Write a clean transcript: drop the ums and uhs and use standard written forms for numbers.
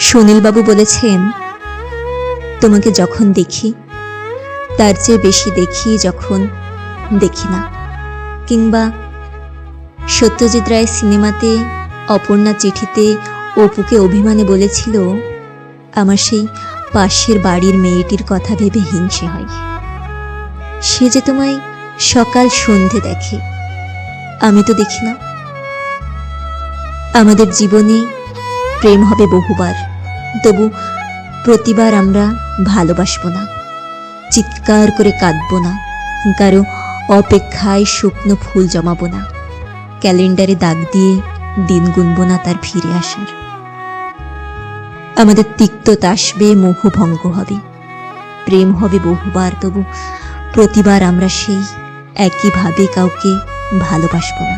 সুনীলবাবু বলেছেন, তোমাকে যখন দেখি তার চেয়ে বেশি দেখি যখন দেখি না। কিংবা সত্যজিৎ রায় সিনেমাতে অপর্ণা চিঠিতে অপুকে অভিমানে বলেছিল, আমার সেই পাশের বাড়ির মেয়েটির কথা ভেবে হিংসে হয়। সে যে তোমায় সকাল সন্ধে দেখে, আমি তো দেখি না। আমাদের জীবনে প্রেম হবে বহুবার, তবু প্রতিবার আমরা ভালোবাসবো না, চিৎকার করে কাঁদবো না, কারো অপেক্ষায় শুকনো ফুল জমাবো না, ক্যালেন্ডারে দাগ দিয়ে দিন গুনবো না তার ফিরে আসার। আমাদের তিক্ততা আসবে, মোহভঙ্গ হবে, প্রেম হবে বহুবার, তবু প্রতিবার আমরা সেই একইভাবে কাউকে ভালোবাসবো না।